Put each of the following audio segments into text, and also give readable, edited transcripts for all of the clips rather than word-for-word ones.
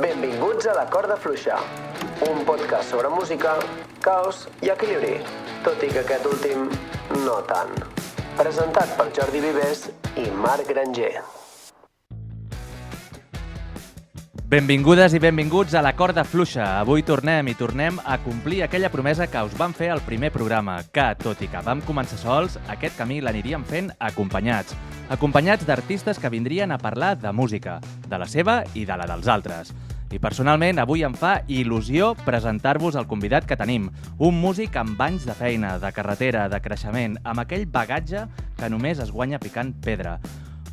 Benvinguts a La Corda Fluixa, un podcast sobre música, caos i equilibri, tot i que aquest últim no tant. Presentat per Jordi Vives i Marc Granger. Benvingudes i benvinguts a La Corda Fluixa. Avui tornem a complir aquella promesa que us vam fer al primer programa, que, tot i que vam començar sols, aquest camí l'aniríem fent acompanyats. Acompanyats d'artistes que vindrien a parlar de música, de la seva i de la dels altres. I personalment avui em fa il·lusió presentar-vos el convidat que tenim, un músic amb anys de feina, de carretera, de creixement, amb aquell bagatge que només es guanya picant pedra.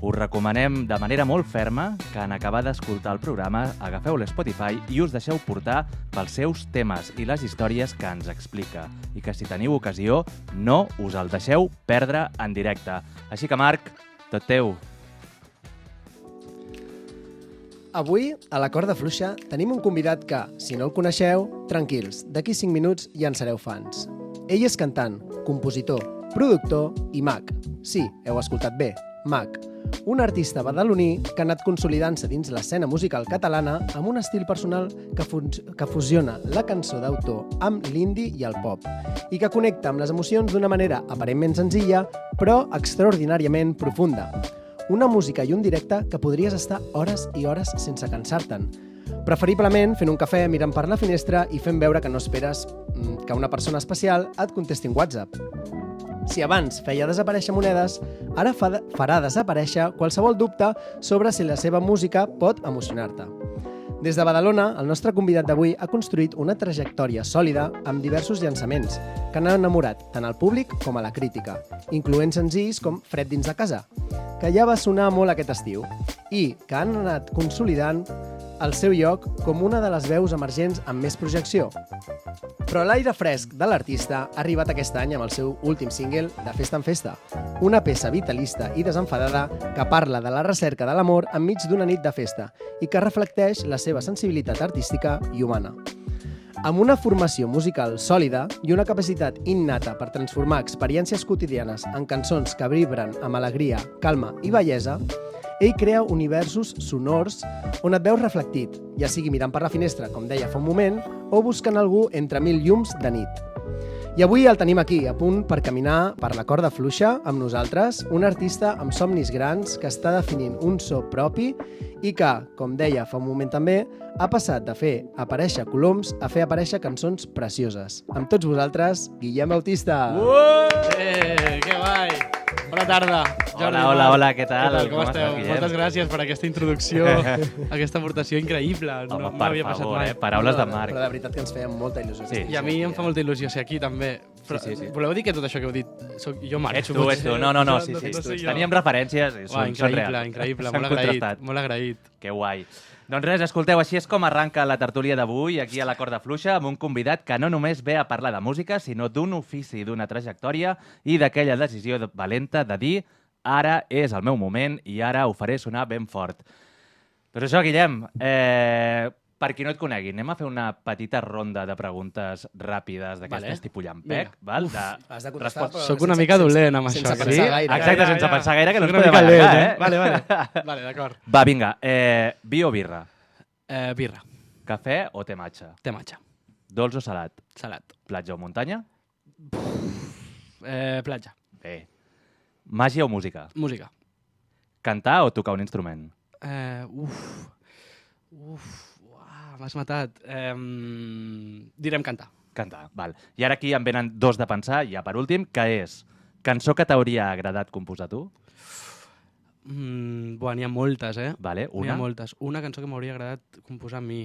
Us recomanem de manera molt ferma que en acabar d'escoltar el programa agafeu l'Spotify i us deixeu portar pels seus temes i les històries que ens explica. I que si teniu ocasió, no us el deixeu perdre en directe. Així que Marc, tot teu. Avui, a La Corda Fluixa, tenim un convidat que, si no el coneixeu, tranquils, d'aquí 5 minuts ja en sereu fans. Ell és cantant, compositor, productor i mag. Sí, heu escoltat bé, mag. Un artista badaloní que ha anat consolidant-se dins l'escena musical catalana amb un estil personal que fusiona la cançó d'autor amb l'indie i el pop i que connecta amb les emocions d'una manera aparentment senzilla però extraordinàriament profunda. Una música i un directe que podries estar hores i hores sense cansar-te'n. Preferiblement fent un cafè, mirant per la finestra i fent veure que no esperes que una persona especial et contesti un WhatsApp. Si abans feia desaparèixer monedes, ara farà desaparèixer qualsevol dubte sobre si la seva música pot emocionar-te. Des de Badalona, el nostre convidat d'avui ha construït una trajectòria sòlida amb diversos llançaments que han enamorat tant al públic com a la crítica, incloent senzills com Fred dins de casa, que ja va sonar molt aquest estiu, i que han anat consolidant el seu lloc com una de les veus emergents amb més projecció. Però l'aire fresc de l'artista ha arribat aquest any amb el seu últim single, De festa en festa, una peça vitalista i desenfadada que parla de la recerca de l'amor enmig d'una nit de festa i que reflecteix la seva sensibilitat artística i humana. Amb una formació musical sòlida i una capacitat innata per transformar experiències quotidianes en cançons que vibren amb alegria, calma i bellesa, ell crea universos sonors on et veus reflectit, ja sigui mirant per la finestra, com deia fa un moment, o buscant algú entre 1000 llums de nit. I avui el tenim aquí, a punt per caminar per la corda fluixa amb nosaltres, un artista amb somnis grans que està definint un so propi i que, com deia fa un moment també, ha passat de fer aparèixer coloms a fer aparèixer cançons precioses. Amb tots vosaltres, Guillem Bautista! Que guai! Bona tarda, Jordi. Hola, què tal? Com esteu? Moltes gràcies per aquesta introducció, aquesta aportació increïble. Home, no m'havia passat mai. Paraules de Marc. Però de veritat que ens feia molta il·lusió. Sí. I a mi em fa molta il·lusió ser aquí, també. Però, Sí. voleu dir que tot això que heu dit soc jo, Marc? Ets tu. No, sí. soy jo. Teníem referències i són reals. Increïble. S'han contrastat. Molt agraït. Que guai. Doncs res, escolteu, així és com arranca la tertúlia d'avui aquí a La Corda Fluixa amb un convidat que no només ve a parlar de música, sinó d'un ofici, d'una trajectòria i d'aquella decisió valenta de dir ara és el meu moment i ara ho faré sonar ben fort. Però això, Guillem, per qui no et conegui, anem a fer una petita ronda de preguntes ràpides d'aquestes tipus llampec. Val? Has de contestar, però Soc una mica dolent amb sense això. pensar gaire. Exacte, sense pensar gaire, que no ens Soc una podem mica allargar, lent, Vale, d'acord. Va, vinga, vi o birra? Birra, Cafè o te matxa? té matxa, Dolç o salat? salat, Platja o muntanya? platja, Bé. Màgia o música? música. Cantar o tocar un instrument? M'has matat. Direm cantar. Cantar, val. I ara aquí em venen dos de pensar, ja per últim, que és cançó que t'hauria agradat composar tu? N'hi ha moltes, Vale, N'hi una? ha moltes. Una cançó que m'hauria agradat composar a mi.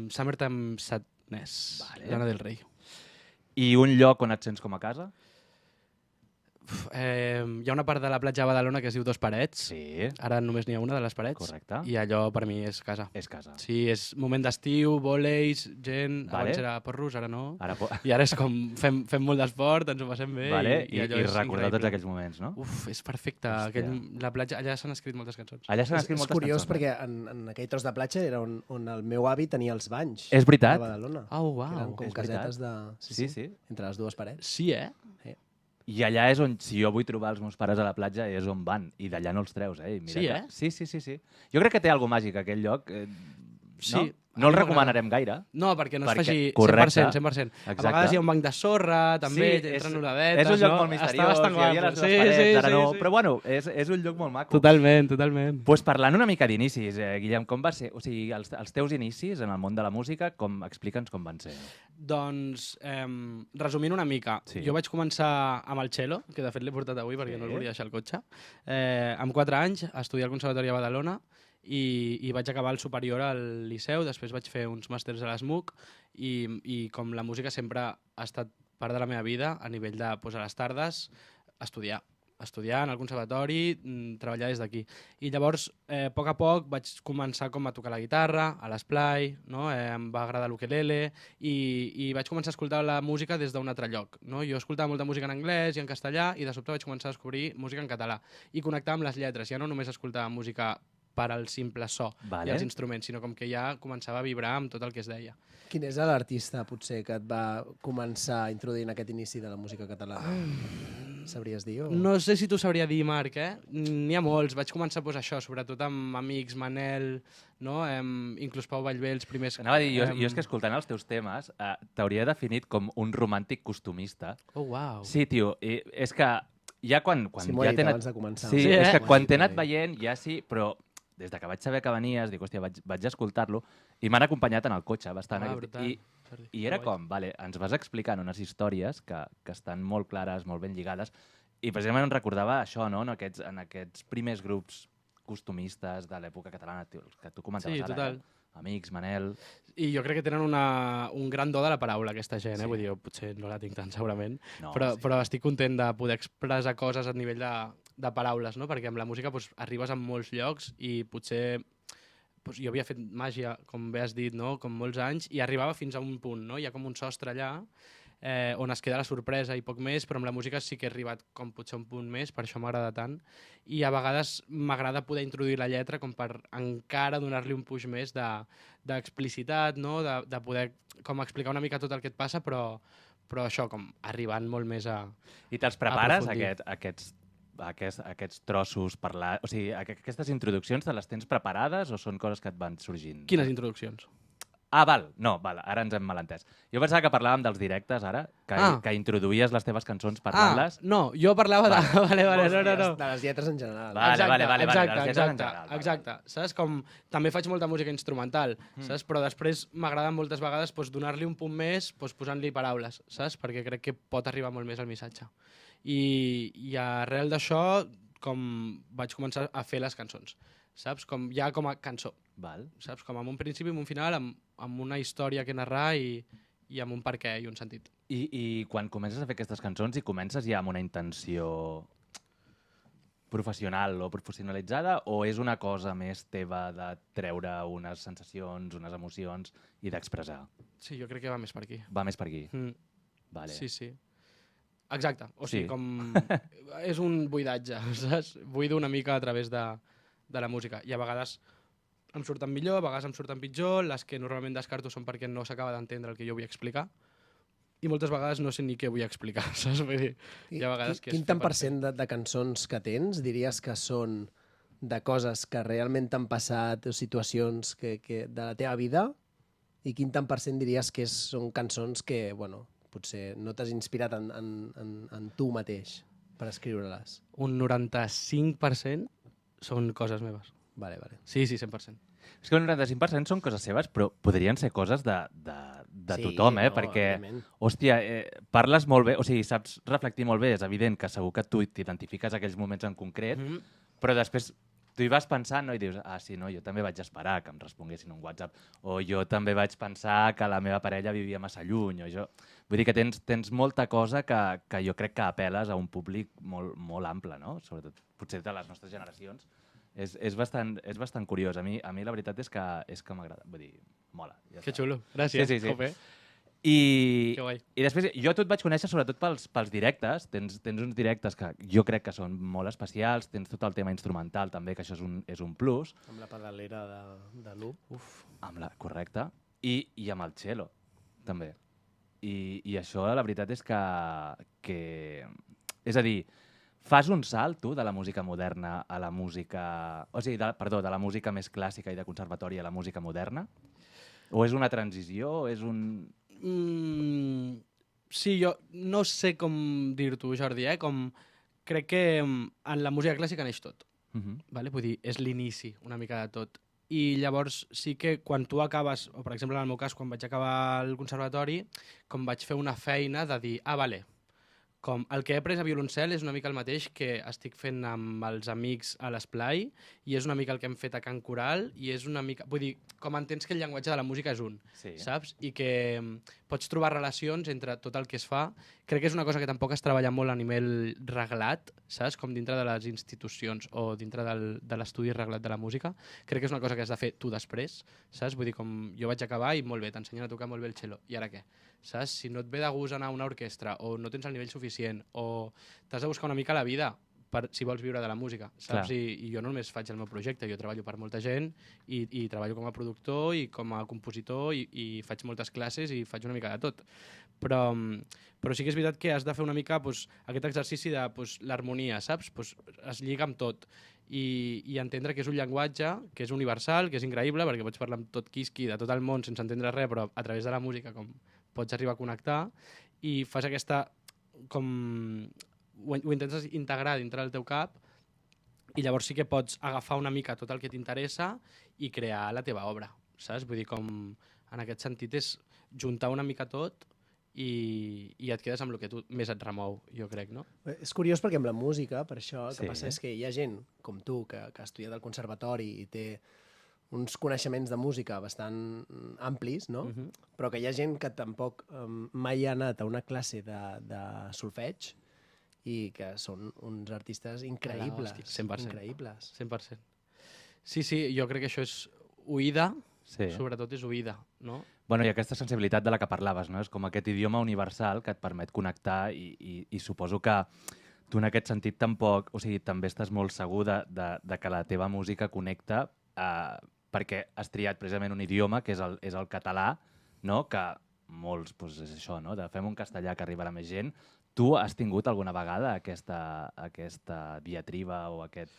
Summertime Sadness, Vale. Lana del Rei. I un lloc on et sents com a casa? Hi ha una part de la platja de Badalona que es diu Dos Parets. Sí, Ara només n'hi ha una de les parets. correcte. I allò per mi és casa. És casa. Sí, és moment d'estiu, vòleis, gent... Vale. Abans era porros, ara no. Ara, I ara és com fem molt d'esport, ens ho passem bé vale, i allò és recordar tots increïble. aquells moments, no? És perfecte. Hòstia. La platja, allà s'han escrit moltes cançons. Allà s'han És escrit moltes curiós cançons. perquè en aquell tros de platja era on el meu avi tenia els banys. És veritat. De Badalona. Oh, Que eren uau. com és casetes de... Sí. Entre les dues parets. Sí, I allà és on, si jo vull trobar els meus pares a la platja, és on van. I d'allà no els treus, I mira Sí, que... Sí. Jo crec que té alguna màgica aquell lloc. Sí. no? No el A mi m'agrada. recomanarem gaire. No, perquè no es Perquè- faci correcte. 100%, 100%. A Exacte. vegades hi ha un banc de sorra, també, entren oladetes, és un lloc no? molt misteriós, Està bastant hi havia guapo. les dues parets, ara no, però bueno, és un lloc molt maco. Totalment, totalment. Pues parlant una mica d'inicis, Guillem, com va ser? O sigui, els teus inicis en el món de la música, explica'ns com van ser. Doncs, resumint una mica, Sí. jo vaig començar amb el cello, que de fet l'he portat avui perquè no el volia deixar al cotxe, amb 4 anys a estudiar al Conservatori de Badalona i vaig acabar el superior al Liceu, després vaig fer uns màsters a l'ESMUC i com la música sempre ha estat part de la meva vida, a nivell de, doncs, a les tardes, estudiar en el conservatori, treballar des d'aquí. I llavors, a poc vaig començar com a tocar la guitarra, a l'esplai, no? Em va agradar l'ukelele i vaig començar a escoltar la música des d'un altre lloc. No? Jo escoltava molta música en anglès i en castellà i de sobte vaig començar a descobrir música en català i connectar amb les lletres. Ja no només escoltava música per al simple so Vale. i els instruments, sinó com que ja començava a vibrar amb tot el que es deia. Quin és l'artista, potser, que et va començar a introduir en aquest inici de la música catalana? Sabries dir? O... No sé si t'ho sabria dir, Marc, N'hi ha molts. Vaig començar doncs, això, sobretot amb amics, Manel, no? Inclús Pau Vallvé, els primers... Anava a dir, jo és que escoltant els teus temes t'hauria definit com un romàntic costumista. Oh, uau. Sí, tio, és que ja quan Sí, m'ho ja he dit t'he anat... abans de començar. Sí, Sí, és que M'ho quan he dit, t'he anat m'ho he dit. veient ja sí, però des de que vaig saber que venies, dic, hòstia, vaig escoltar-lo i m'han acompanyat en el cotxe bastant. Brutal. I era com, vale, ens vas explicant unes històries que estan molt clares, molt ben lligades, i precisament em recordava això, no? En aquests primers grups costumistes de l'època catalana, tio, els que tu comentaves Sí, ara. total. Amics, Manel... I jo crec que tenen un gran do de la paraula, aquesta gent, Sí. Vull dir, jo potser no la tinc tant, segurament, No, sí. però estic content de poder expressar coses a nivell de paraules, no? Perquè amb la música doncs, arribes a molts llocs i potser doncs, jo havia fet màgia, com bé has dit, no? Com molts anys, i arribava fins a un punt, no? Hi ha com un sostre allà on es queda la sorpresa i poc més, però amb la música sí que he arribat com potser un punt més, per això m'agrada tant, i a vegades m'agrada poder introduir la lletra com per encara donar-li un puix més d'explicitat, no? De poder com explicar una mica tot el que et passa, però això, com arribant molt més a... I te'ls prepares, aprofundir. aquests trossos, o sigui, aquestes introduccions te les tens preparades o són coses que et van sorgint? Quines introduccions? Ah, val, ara ens hem malentès. Jo pensava que parlàvem dels directes, ara, que introduïes les teves cançons parlant-les. No, jo parlava de... Vale, no. De les lletres en general. Vale, Exacte. Saps? Com també faig molta música instrumental, saps? Però després m'agrada moltes vegades doncs, donar-li un punt més posant-li paraules, saps? Perquè crec que pot arribar molt més el missatge. I arrel d'això com vaig començar a fer les cançons, saps? Ja com a cançó. Val. Saps? Com amb un principi, amb un final, amb una història que narrar i amb un per què i un sentit. I quan comences a fer aquestes cançons i comences ja amb una intenció professional o professionalitzada o és una cosa més teva de treure unes sensacions, unes emocions i d'expressar? Sí, jo crec que va més per aquí. Va més per aquí? Vale. Sí. Exacte. O sigui, Sí. com... és un buidatge, saps? Buido una mica a través de la música. I a vegades em surten millor, a vegades em surten pitjor, les que normalment descarto són perquè no s'acaba d'entendre el que jo vull explicar i moltes vegades no sé ni què vull explicar, saps? Vull dir, hi ha vegades que Quin tant per cent de cançons que tens diries que són de coses que realment t'han passat o situacions que de la teva vida i quin tant per cent diries que són cançons que, bueno, potser no t'has inspirat en tu mateix per escriure-les? Un 95% són coses meves. Vale. Sí, 100%. És que un 95% són coses seves, però podrien ser coses de tothom, no, perquè, òbviament. hòstia, parles molt bé, o sigui, saps reflectir molt bé, és evident que segur que tu t'identifiques aquells moments en concret, però després tu hi vas pensant, no? I dius, sí, no, jo també vaig esperar que em responguessin un WhatsApp, o jo també vaig pensar que la meva parella vivia massa lluny, o jo... Vull dir que tens molta cosa que jo crec que apel·les a un públic molt, molt ample, no? Sobretot, potser de les nostres generacions. És bastant curiós. A mi la veritat és que m'agrada. Vull dir, mola. Ja Que està. xulo. Gràcies. Sí. Jope. I Que guai. després jo tu et vaig conèixer sobretot pels directes. Tens uns directes que jo crec que són molt especials. Tens tot el tema instrumental també, que això és un plus. Amb la pedalera de loop. Correcte. I amb el cello, també. I això la veritat és que... És a dir, fas un salt, tu, de la música moderna a la música... O sigui, de la música més clàssica i de conservatori a la música moderna? O és una transició, o és un... Sí, jo no sé com dir-t'ho, Jordi, crec que en la música clàssica neix tot. Vale? Vull dir, és l'inici una mica de tot. I llavors sí que quan tu acabes, o per exemple en el meu cas, quan vaig acabar el conservatori, com vaig fer una feina de dir, vale, com el que he après a violoncel és una mica el mateix que estic fent amb els amics a l'esplai i és una mica el que hem fet a Can Coral i és una mica... Vull dir, com entens que el llenguatge de la música és un, saps? I que pots trobar relacions entre tot el que es fa. Crec que és una cosa que tampoc es treballa molt a nivell reglat, saps? Com dintre de les institucions o dintre de l'estudi reglat de la música. Crec que és una cosa que has de fer tu després, saps? Vull dir, com jo vaig acabar i molt bé, t'ensenyen a tocar molt bé el cello. I ara què? Saps? Si no et ve de gust anar a una orquestra o no tens el nivell suficient o t'has de buscar una mica la vida si vols viure de la música, saps? I jo no només faig el meu projecte, jo treballo per molta gent i treballo com a productor i com a compositor i faig moltes classes i faig una mica de tot. Però sí que és veritat que has de fer una mica aquest exercici de l'harmonia, saps? Es lliga amb tot i entendre que és un llenguatge que és universal, que és increïble, perquè pots parlar amb tot quisqui de tot el món sense entendre res, però a través de la música com pots arribar a connectar i fas aquesta ho intentes integrar dintre del teu cap i llavors sí que pots agafar una mica tot el que t'interessa i crear la teva obra, saps? Vull dir, com en aquest sentit és juntar una mica tot i et quedes amb el que tu més et remou, jo crec, no? És curiós perquè amb la música, per això, el que passa és que hi ha gent com tu que ha estudiat al conservatori i té uns coneixements de música bastant amplis, no? Però que hi ha gent que tampoc mai ha anat a una classe de solfeig i que són uns artistes increïbles. 100%. Increïbles. 100%. Sí, jo crec que això és oïda, sobretot és oïda, no? Bueno, i aquesta sensibilitat de la que parlaves, no? És com aquest idioma universal que et permet connectar i suposo que tu en aquest sentit tampoc, o sigui, també estàs molt segur de que la teva música connecta perquè has triat precisament un idioma que és el català, no? Que molts, doncs és això, no? De fem un castellà que arribarà més gent. Tu has tingut alguna vegada aquesta diatriba o aquest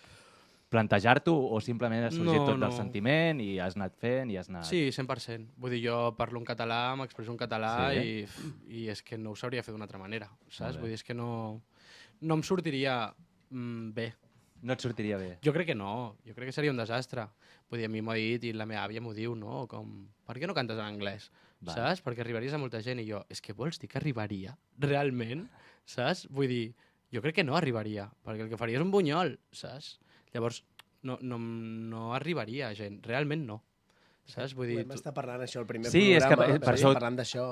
plantejar-t'ho o simplement has sorgit tot del sentiment i has anat fent i has anat... Sí, 100%. Vull dir, jo parlo en català, m'expresso en català i és que no ho sabria fer d'una altra manera, saps? Vull dir, és que no em sortiria bé. No et sortiria bé? Jo crec que no, jo crec que seria un desastre. Vull dir, a mi m'ho ha dit i la meva àvia m'ho diu, no? Com, per què no cantes en anglès? Saps? Perquè arribaries a molta gent i jo, és que vols dir que arribaria? Realment? Saps? Vull dir, jo crec que no arribaria, perquè el que faria és un bunyol, saps? Llavors, no arribaria a gent, realment no. Saps? Vull dir... Vam estar parlant això al primer programa, parlant d'això,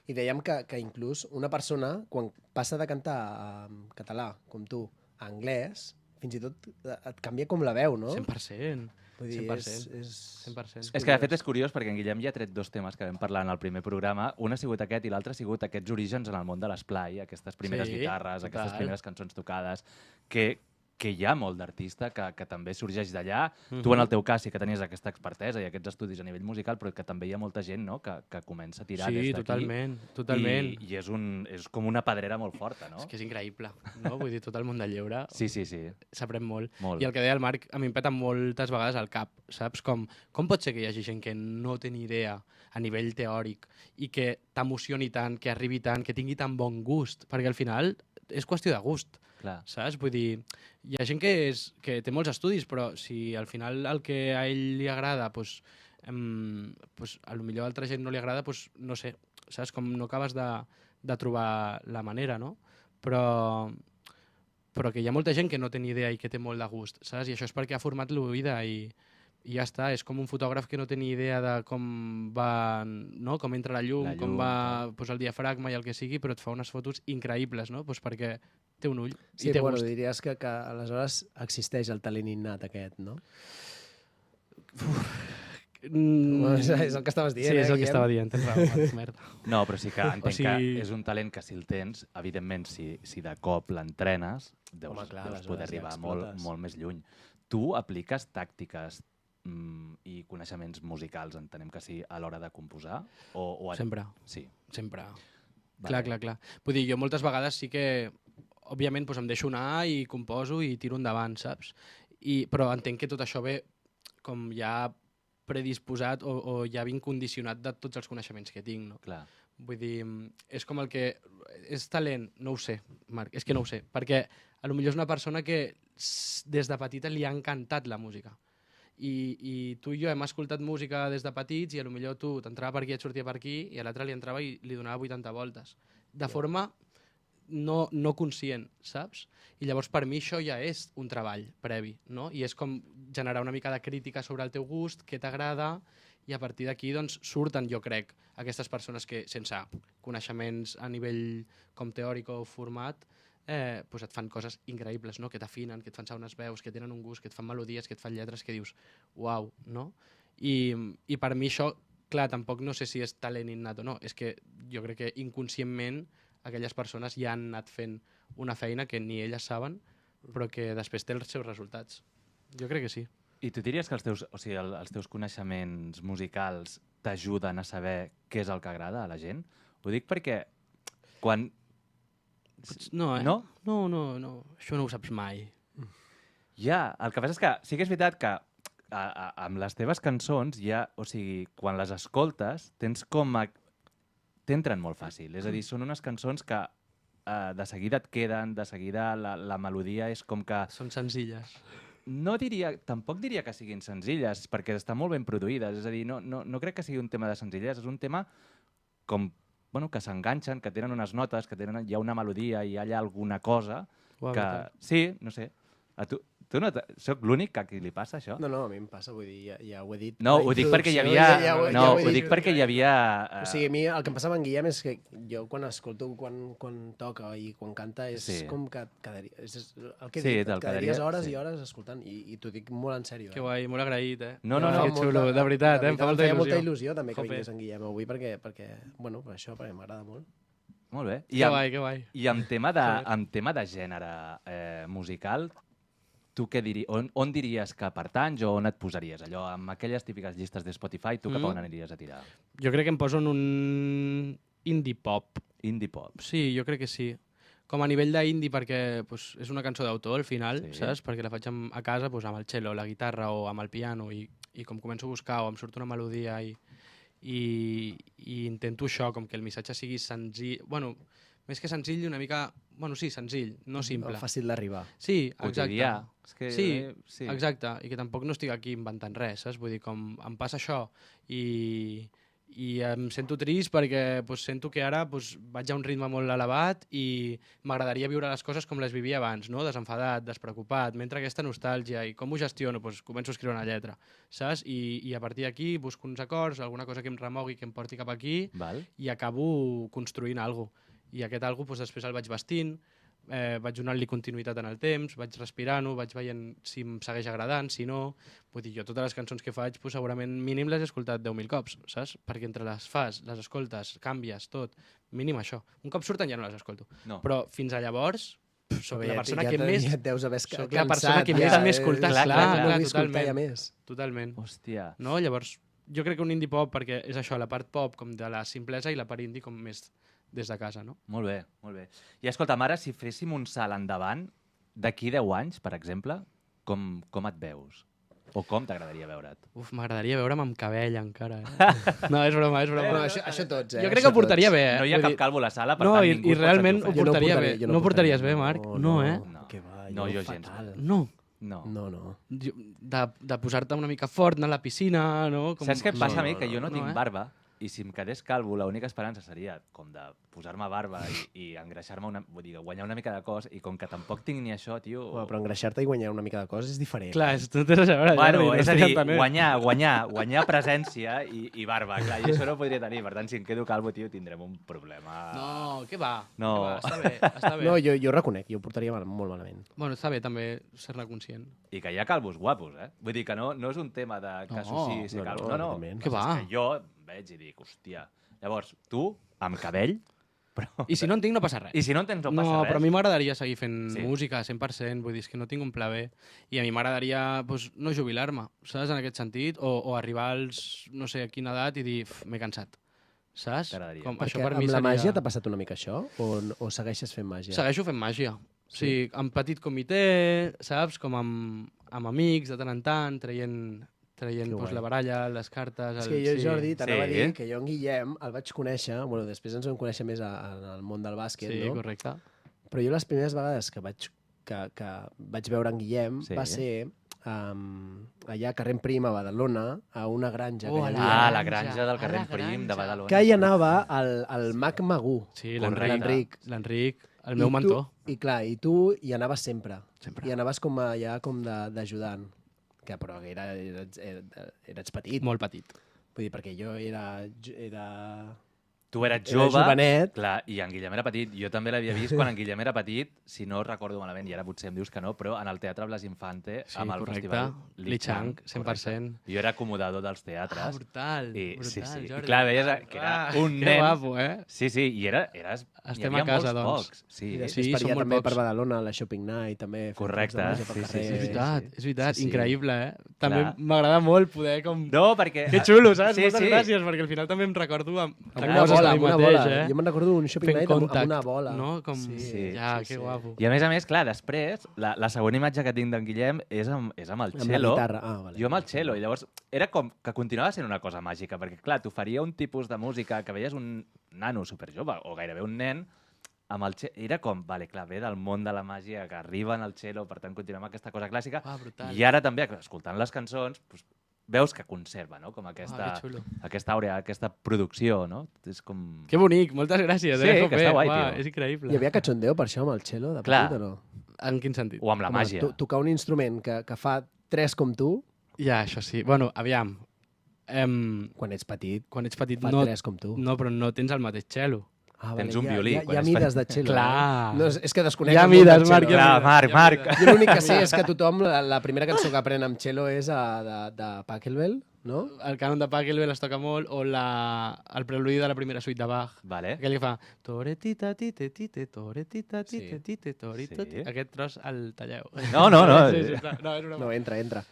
i dèiem que inclús una persona, quan passa de cantar en català, com tu, a anglès, fins i tot et canvia com la veu, no? 100%. Vull dir, 100%. És que de fet és curiós perquè en Guillem ja ha tret dos temes que vam parlar en el primer programa. Un ha sigut aquest i l'altre ha sigut aquests orígens en el món de l'esplai, aquestes primeres guitarres, aquestes primeres cançons tocades, que hi ha molt d'artista que també sorgeix d'allà. Tu, en el teu cas, sí que tenies aquesta expertesa i aquests estudis a nivell musical, però que també hi ha molta gent, no?, que comença a tirar des d'aquí. Sí, totalment. I és com una pedrera molt forta, no? És que és increïble, no? Vull dir, tot el món del lleure sí. s'aprèn molt. I el que deia el Marc, a mi em peta moltes vegades al cap, saps? Com pot ser que hi hagi gent que no té ni idea a nivell teòric i que t'emocioni tant, que arribi tant, que tingui tan bon gust? Perquè al final és qüestió de gust. Clar. Saps? Vull dir, hi ha gent que té molts estudis, però si al final el que a ell li agrada, a lo millor a altra gent no li agrada, no sé, saps? Com no acabes de trobar la manera, no? Però que hi ha molta gent que no té ni idea i que té molt de gust, saps? I això és perquè ha format l'oïda i ja està, és com un fotògraf que no té ni idea de com va, no? Com entra la llum, com va el diafragma i el que sigui, però et fa unes fotos increïbles, no? Perquè té un ull i té gust. Diries que aleshores existeix el talent innat aquest, no? És el que estaves dient, sí, és el que estava dient, tens raó, merda. No, però sí que entenc que és un talent que si el tens, evidentment, si de cop l'entrenes, deus poder arribar molt més lluny. Tu apliques tàctiques i coneixements musicals, entenem que sí, a l'hora de composar? Sempre. Sí. Sempre. Clar. Vull dir, jo moltes vegades sí que, òbviament, em deixo anar i composo i tiro endavant, saps? Però entenc que tot això ve com ja predisposat o ja vinc condicionat de tots els coneixements que tinc, no? Clar. Vull dir, és com el que... És talent? No ho sé, Marc, és que no ho sé. Perquè a lo millor és una persona que des de petita li ha encantat la música. I tu i jo hem escoltat música des de petits i a lo millor tu t'entrava per aquí, et sortia per aquí i a l'altre li entrava i li donava 80 voltes. De forma no conscient, saps? I llavors per mi això ja és un treball previ, no? I és com generar una mica de crítica sobre el teu gust, què t'agrada, i a partir d'aquí doncs, surten, jo crec, aquestes persones que sense coneixements a nivell com teòric o format pues et fan coses increïbles, no? Que t'afinen, que et fan sonar unes veus, que tenen un gust, que et fan melodies, que et fan lletres, que dius, uau, no? I per mi això, clar, tampoc no sé si és talent innat o no, és que jo crec que inconscientment aquelles persones ja han anat fent una feina que ni elles saben, però que després té els seus resultats. Jo crec que sí. I tu diries que els teus coneixements musicals t'ajuden a saber què és el que agrada a la gent? Ho dic perquè quan... No, No? No. Això no ho saps mai. Ja, el que passa és que sí que és veritat que amb les teves cançons ja, o sigui, quan les escoltes tens com a... t'entren molt fàcil. És a dir, són unes cançons que de seguida et queden, de seguida la melodia és com que... Són senzilles. Tampoc diria que siguin senzilles, perquè estan molt ben produïdes. És a dir, no crec que sigui un tema de senzillesa, és un tema com, bueno, que s'enganxen, que tenen unes notes, que hi ha una melodia i hi ha allà alguna cosa que... Sí, no sé. A tu no soc l'únic que a qui li passa això? No, a mi em passa, vull dir, ja ho he dit. No, ho dic perquè hi havia... Ho dic perquè hi havia... O sigui, a mi el que em passava amb Guillem és que jo quan escolto, quan toca i quan canta, és com que quedaria... És el que dic, et quedaries hores i hores escoltant, i t'ho dic molt en sèrio. Que guai, molt agraït, eh? No. Que xulo, de veritat, em fa molta il·lusió. molta il·lusió també que vingués en Guillem avui, perquè bueno, per això, perquè m'agrada molt. Molt bé. Que guai. I amb tema de gènere musical, tu què diries? On diries que pertanys o on et posaries? Allò, amb aquelles típiques llistes de Spotify, tu cap a on aniries a tirar? Jo crec que em poso en un indie pop. Indie pop. Sí, jo crec que sí. Com a nivell d'indie, perquè pues, és una cançó d'autor al final, Sí. saps? Perquè la faig a casa pues, amb el cello, la guitarra o amb el piano i com començo a buscar o em surt una melodia i intento això, com que el missatge sigui senzill... Bueno, més que senzill, una mica... Bueno, sí, senzill, no simple. Fàcil d'arribar. Sí, exacte. Quotidià. És que, sí, exacte. I que tampoc no estic aquí inventant res, saps? Vull dir, com em passa això i em sento trist perquè pues, sento que ara pues, vaig a un ritme molt elevat i m'agradaria viure les coses com les vivia abans, no? Desenfadat, despreocupat, mentre aquesta nostàlgia i com ho gestiono, pues, començo a escriure una lletra, saps? I a partir d'aquí busco uns acords, alguna cosa que em remogui, que em porti cap aquí i acabo construint alguna cosa. I aquest algo pues, després el vaig vestint, vaig donant-li continuïtat en el temps, vaig respirant-ho, vaig veient si em segueix agradant, si no... Vull dir, jo totes les cançons que faig pues, segurament mínim les he escoltat 10.000 cops, saps? Perquè entre les fas, les escoltes, canvies, tot, mínim això. Un cop surten ja no les escolto. No. Però fins a llavors soc la persona que més... Ja et deus haver soc la persona que més m'he escoltat, clar, totalment. Totalment. Hòstia. No? Llavors, jo crec que un indie pop, perquè és això, la part pop com de la simplesa i la part indie com més des de casa, no? Molt bé, molt bé. I escolta'm, ara, si féssim un salt endavant, d'aquí 10 anys, per exemple, com et veus? O com t'agradaria veure't? Uf, m'agradaria veure'm amb cabell encara. No, és broma. No, això tots, Jo crec que ho portaria bé, No hi ha cap calvo a la sala, per no, tant ningú i realment ho pot portaria bé. No ho portaries bé, Marc? No, eh? Que va, No, jo gens. No. No. De posar-te una mica fort anar a la piscina, no? Saps què passa a mi? Que jo no tinc eh? barba, i si em quedés calvo, l'única esperança seria com de posar-me barba i engreixar-me, vull dir, guanyar una mica de cos, i com que tampoc tinc ni això, tio... Però engreixar-te i guanyar una mica de cos és diferent. Clar, tu tens a veure... Bueno, és a dir, guanyar presència i barba, clar, i això no ho podria tenir. Per tant, si em quedo calvo, tio, tindrem un problema. No, què va? No. Està bé. No, jo reconec, jo ho portaria molt malament. Bueno, està bé també ser-ne conscient. I que hi ha calvos guapos, eh? Vull dir que no és un tema de que associï ser calvo. No. Què va? És que jo veig i dic, hòstia. Llavors, tu, amb cabell... Però... I si no en tinc, no passa res. I si no en tens, no passa res. No, però a mi m'agradaria seguir fent música 100%, vull dir, és que no tinc un pla B. I a mi m'agradaria pues, no jubilar-me, saps, en aquest sentit, o arribar als, no sé, a quina edat i dir, m'he cansat, saps? Com, això per mi amb la màgia t'ha passat una mica això? O segueixes fent màgia? Segueixo fent màgia. Sí, amb petit comitè, saps? Com amb amics, de tant en tant, traient traient Que guai. la baralla, les cartes... És que jo, Jordi, t'anava a Sí. dir que jo en Guillem el vaig conèixer, bueno, després ens vam conèixer més en el món del bàsquet, Sí, no? correcte. Però jo les primeres vegades que vaig veure en Guillem Sí. va ser allà a Carrer Prim, a Badalona, a una granja que hi a havia. Ah, la granja, granja del a carrer la Prim de granja. Badalona. Que hi anava el Mac Magú. Sí, Correcte. L'Enric, el meu I mentor. I clar, i tu hi anaves sempre. Sempre. I anaves com allà com d'ajudant. Que però eres petit. Molt petit. Vull dir, perquè jo era Tu eres Era jove, jovenet. clar, i en Guillem era petit. Jo també l'havia vist quan en Guillem era petit, si no recordo malament, i ara potser em dius que no, però en el Teatre Blas Infante, Sí, amb el correcte. festival Li Chang, correcte. 100%. Jo era acomodador dels teatres. Ah, brutal, I, brutal, sí, sí. Jordi. I clar, veies que era un que nen... guapo, eh? Sí, sí, i eres... Estem hi havia a casa, molts doncs. pocs. Sí, I després Sí, per són allà molt també pocs. per Badalona, la Shopping Night, també. fent Correcte, grups de música pel sí, sí, carrer. sí, És veritat, és veritat. Sí, sí. Increïble, eh? També Clar. m'agrada molt poder com... No, perquè... Que xulo, saps? Sí, Moltes sí. gràcies, perquè al final també em recordo amb Amb una coses bola, de amb mi una mateix, bola. eh? Jo me'n recordo d'un Shopping Fent Night amb contact, una bola. no? Com... Sí, ja, sí, que sí. guapo. I a més, clar, després, la següent imatge que tinc d'en Guillem és amb el Amb la cello. guitarra. Ah, vale. Jo amb el cello, i llavors era com que continuava sent una cosa màgica, perquè clar, t'oferia un tipus de música que veies un nano superjove, o gairebé un nen, amb el cello, era com, vale, clar, ve del món de la màgia, que arriba en el cello, per tant continuem amb aquesta cosa clàssica, Brutal. i ara també, escoltant les cançons, doncs, veus que conserva, no?, com que aquesta xulo. àurea, aquesta producció, no? És com... Que bonic, moltes gràcies. Sí, Jope. que està guai, Uah, tio. És increïble. Hi havia cachondeo per això amb el cello de Clar. petit o no? En quin sentit? O amb la Home, màgia. Tocar un instrument que fa tres com tu, Ja, això sí. Bueno, aviam. quan ets petit, Quan ets petit fa no, tres com tu. no, però no tens el mateix cello. Ah, Tens un violí, Hi quan ha ets mides de cello. Clar. No, és que desconec Hi ha el món del mides, cello. Marc, hi ha Clar, mides, Marc. Jo l'únic que sé és que tothom, la primera cançó que aprèn amb cello és de Pachelbel, no? El cànon de Pachelbel es toca molt, o el preludi de la primera suite de Bach. Vale. Aquell que fa toretita tite tite toretita tite Sí. tite torito Sí. Aquest tros el talleu. No, no, no. Sí, sisplau. No, és una No, entra.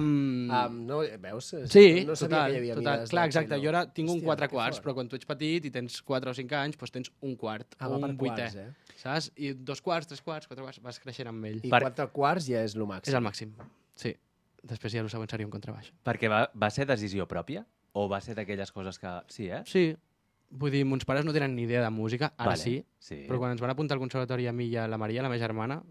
No, veus? Sí, No sabia total, que hi havia total. mides Clar, de exacte. cello. Jo ara tinc un Hòstia, 4 que quarts, fort. però quan tu ets petit i tens 4 o 5 anys, doncs tens un quart, Ah, o va un per vuitè. quarts, Saps? I 2 quarts, 3 quarts, 4 quarts, vas creixent amb ell. I Per- 4 quarts ja és el màxim. És el màxim, sí. Després ja el següent seria un contrabaix. Perquè va ser decisió pròpia? O va ser d'aquelles coses que... Sí, eh? Sí, vull dir, mons pares no tenen ni idea de música, ara Vale. sí, Sí. però quan ens van apuntar al conservatori a mi i a la Maria, la meva germana,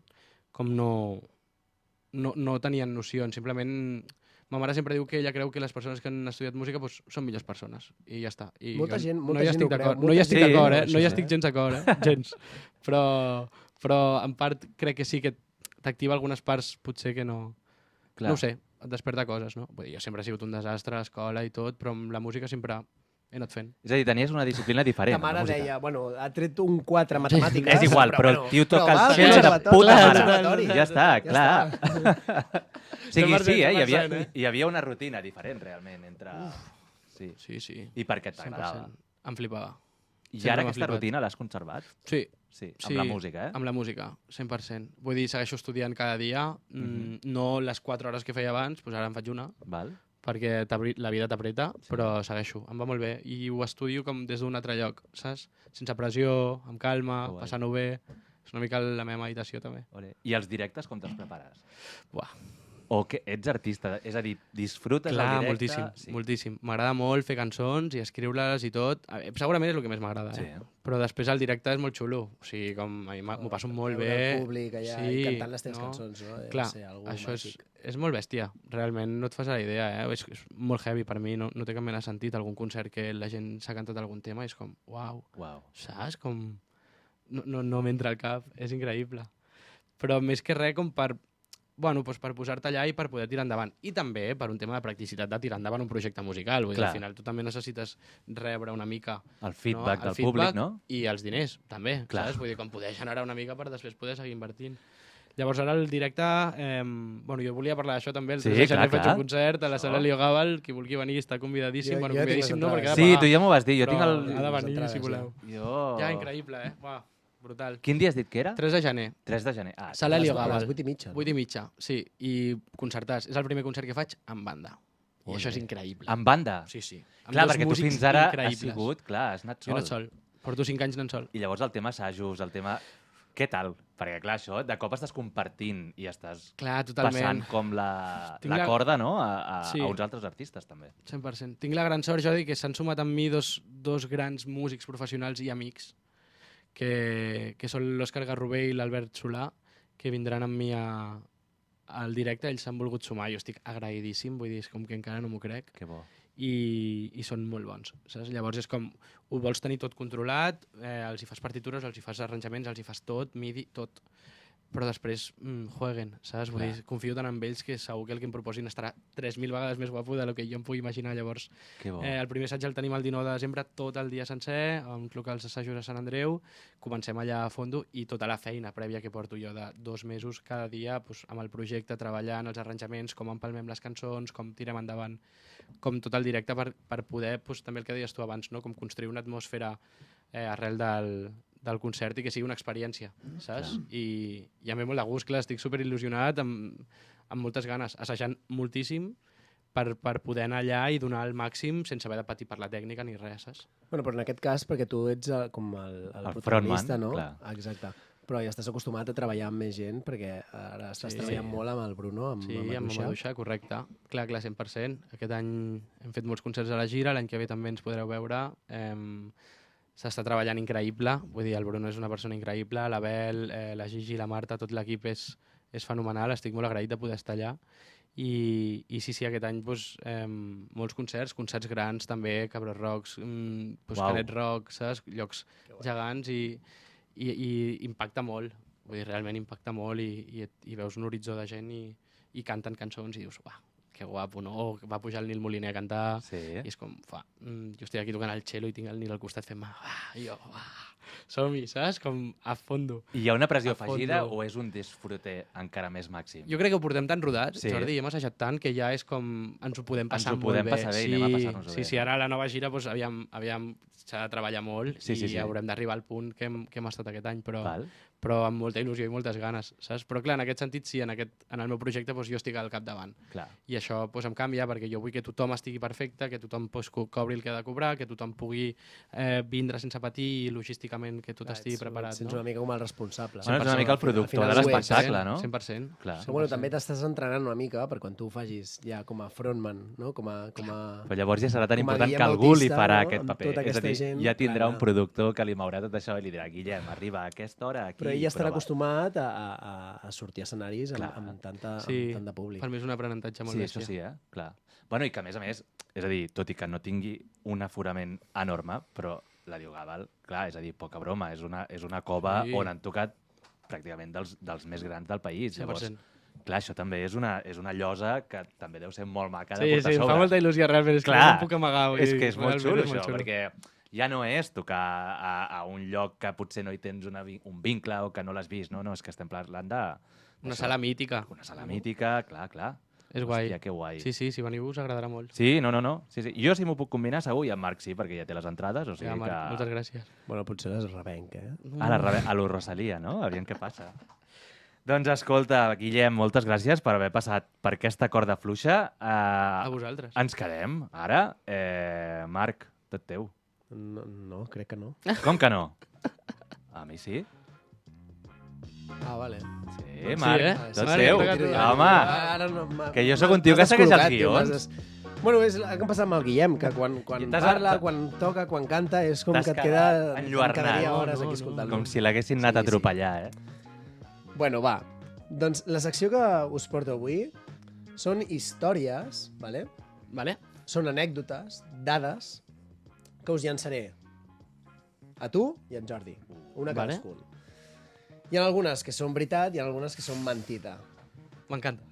com no tenien nocions, simplement... Ma mare sempre diu que ella creu que les persones que han estudiat música doncs, són millors persones, i ja està. I Molta jo gent no hi ho estic creu, d'acord, molta no hi estic gent d'acord, creu no hi això, estic gens d'acord, gens. Però en part crec que sí que t'activa algunes parts potser que no... Clar. No ho sé, et desperta coses, no? Vull dir, jo sempre he sigut un desastre a escola i tot, però amb la música sempre he anat fent. És a dir, tenies una disciplina diferent. Ta mare la música. deia, bueno, ha tret un 4 a matemàtiques. És igual, però el tio toca va el al cello de conservatori, puta al mare. conservatori. Ja està, clar. O sigui, sí, 100%, hi havia, 100%, hi havia una rutina diferent, realment, entre... Sí. Sí, sí. I perquè t'agradava. 100%. Em flipava. I Sempre ara m'ha aquesta flipat. rutina l'has conservat? Sí. Sí, amb Sí, la música, eh? Amb la música, 100%. Vull dir, segueixo estudiant cada dia, no les 4 hores que feia abans, doncs ara en faig una, Val? perquè la vida t'apreta, però segueixo, em va molt bé. I ho estudio com des d'un altre lloc, saps? Sense pressió, amb calma, Que guai. passant-ho bé. És una mica la meva meditació, també. Ole. I els directes com te'ls prepares? Buah, O que ets artista, és a dir, disfrutes clar, el directe... moltíssim, moltíssim. M'agrada molt fer cançons i escriure-les i tot. Segurament és el que més m'agrada, Sí. Però després el directe és molt xulo. O sigui, com a mi m'ho passo molt Veure bé. El públic allà i cantant les teves cançons, no? Deu Clar, ser algú això màgic. és molt bèstia. Realment no et fas a la idea, És molt heavy per mi, no té cap mena de sentit. Algun concert que la gent s'ha cantat algun tema i és com, uau, Uau. saps? Com... No m'entra al cap, és increïble. Però més que res com per posar-te allà i per poder tirar endavant. I també per un tema de practicitat de tirar endavant un projecte musical. Vull dir, Clar. al final tu també necessites rebre una mica El feedback el del públic, no? I els diners, també, Clar. saps? Vull dir, com poder generar una mica per després poder seguir invertint. Llavors ara el directe, jo volia parlar d'això també, el Sí, 3 de gener clar, faig clar. un concert a la sala Això. Leo Gàbal, qui vulgui venir està convidadíssim, Jo bueno, tinc les convidadíssim no, perquè ha de Sí, pagar. tu ja m'ho vas dir, jo Però tinc el... ha de les venir, entrades, si voleu. Jo... Ja, increïble, Uah, brutal. Quin dia has dit que era? 3 de gener, 3 de gener. Ah, Sala A les- Leo a Gàbal. les 8:30. no? 8:30, sí, i concertats. És el primer concert que faig amb banda. I Ole. això és increïble. Amb banda? Sí, sí. Amb Clar, dos perquè tu músics fins ara has increïbles. sigut, clar, has anat Jo he sol. anat sol. Porto 5 anys anant sol. I llavors el tema assajos, el tema... Què tal? Perquè, clar, això, de cop estàs compartint i estàs Clar, totalment. passant com la Tinc la- corda, no?, a Sí. uns altres artistes, també. 100%. Tinc la gran sort, Jordi, que s'han sumat amb mi dos grans músics professionals i amics, que són l'Òscar Garrobé i l'Albert Solà, que vindran amb mi al directe. Ells s'han volgut sumar. Jo estic agraïdíssim, vull dir, és com que encara no m'ho crec. Que bo. I són molt bons, saps? Llavors és com, ho vols tenir tot controlat, els hi fas partitures, els hi fas arranjaments, els hi fas tot, midi, tot. Però després jueguen, saps? Vull dir, confio tant en ells que segur que el que em proposin estarà 3.000 vegades més guapo del que jo em pugui imaginar. Llavors, Que bo. el primer assaig el tenim el 19 de desembre, tot el dia sencer, a uns locals assajos a Sant Andreu, comencem allà a fondo i tota la feina prèvia que porto jo de 2 mesos cada dia doncs, amb el projecte, treballant els arranjaments, com empalmem les cançons, com tirem endavant, com tot el directe per poder, doncs, també el que deies tu abans, no? Com construir una atmosfera arrel del concert i que sigui una experiència, saps? I em ve molt de gust, clar, estic superil·lusionat, amb moltes ganes, assajant moltíssim per poder anar allà i donar el màxim sense haver de patir per la tècnica ni res, saps? Bueno, però en aquest cas, perquè tu ets com el El protagonista, frontman, no? clar. Exacte. Però ja estàs acostumat a treballar amb més gent, perquè ara estàs treballant molt amb el Bruno, amb Sí, el amb Maduixa. Maduixa, correcte. Clar, 100%. Aquest any hem fet molts concerts a la gira, l'any que ve també ens podreu veure. S'està treballant increïble, vull dir, el Bruno és una persona increïble, l'Abel, la Gigi, la Marta, tot l'equip és fenomenal, estic molt agraït de poder estar allà. I sí, aquest any doncs, molts concerts grans també, Cabros Rocks, doncs, Uau. Canet Rock, saps? Llocs gegants i impacta molt, vull dir, realment impacta molt i veus un horitzó de gent i canten cançons i dius, uah, que guapo, no? O va pujar el Nil Moliner a cantar Sí. i és com, jo estic aquí tocant el cello i tinc el Nil al costat fent-me, i jo, som-hi, saps? Com a fondo. I hi ha una pressió A fondo. afegida o és un disfrute encara més màxim? Jo crec que ho portem tan rodat, Sí. Jordi, i hem assajat tant que ja és com ens ho podem passar ho molt podem bé. passar bé i anem a passar-nos-ho bé. Sí, ara a la nova gira doncs, aviam s'ha de treballar molt Sí, sí, i sí. haurem d'arribar al punt que hem estat aquest any, Val. però amb molta il·lusió i moltes ganes, saps? Però clar, en aquest sentit, sí, en el meu projecte doncs, jo estic al capdavant. Clar. I això doncs, em canvia perquè jo vull que tothom estigui perfecte, que tothom doncs, cobri el que ha de cobrar, que tothom pugui vindre sense patir i logísticament que tot estigui preparat. Sents No? una mica com el responsable. Bueno, és una mica el productor final de ho ets, l'espectacle, no? 100%. Clar. Però bueno, també t'estàs entrenant una mica per quan tu ho facis ja com a frontman, no? Com a... Però llavors ja serà tan Com a important Guillem que algú li Bautista, farà no? aquest Amb paper. tota És a aquesta dir, gent, ja tindrà clar. un productor que li mourà tot això i li dirà, Guillem, arriba a aquesta hora aquí. Però ell ja estarà prova. acostumat a sortir a escenaris amb, Clar. amb tant de públic. Per mi és un aprenentatge molt Sí, bèstia. això sí, clar. Bueno, i que a més, és a dir, tot i que no tingui un aforament enorme, però la Diogàbal, clar, és a dir, poca broma, és una cova Sí. on han tocat pràcticament dels més grans del país. 100%. Llavors, clar, això també és una llosa que també deu ser molt maca de Sí, portar sí, a em sobre. fa molta il·lusió realment, és que Clar, no em puc amagar. vull És dir, que és molt realment xulo és això, perquè ja no és tocar a un lloc que potser no hi tens un vincle o que no l'has vist, no? No, és que estem parlant de... Una això, sala mítica. Una sala mítica, clar. És guai. Hòstia, que guai. Sí, si veniu us agradarà molt. Sí, no. Sí. Jo si m'ho puc combinar segur i en Marc sí, perquè ja té les entrades, o sigui Ja, Marc, moltes gràcies. Bueno, potser les rebenc, eh? A lo Rosalia, no? Aviam què passa. Doncs escolta, Guillem, moltes gràcies per haver passat per aquesta corda fluixa. A vosaltres. Ens quedem, ara. Marc, tot teu. No, crec que no. Com que no? A mi sí. Ah, vale. Sí, Marc, eh? tot Marc, teu. toca tu. Home, Ara no, que jo sóc un tio que segueix els guions. Bueno, és el que em passa amb el Guillem, que quan I t'has- parla, quan toca, quan canta, és com T'has que et quedat queda... enlluernat. Em quedaria No, hores no, aquí no. escoltant-lo. com si l'haguessin anat a Sí, sí. atropellar, Bueno, va. Doncs la secció que us porto avui són històries, vale? Vale? Són anècdotes, dades, que us llançaré a tu i a en Jordi. Una Vale. cadascun. Hi ha algunes que són veritat i hi ha algunes que són mentida. M'encanta.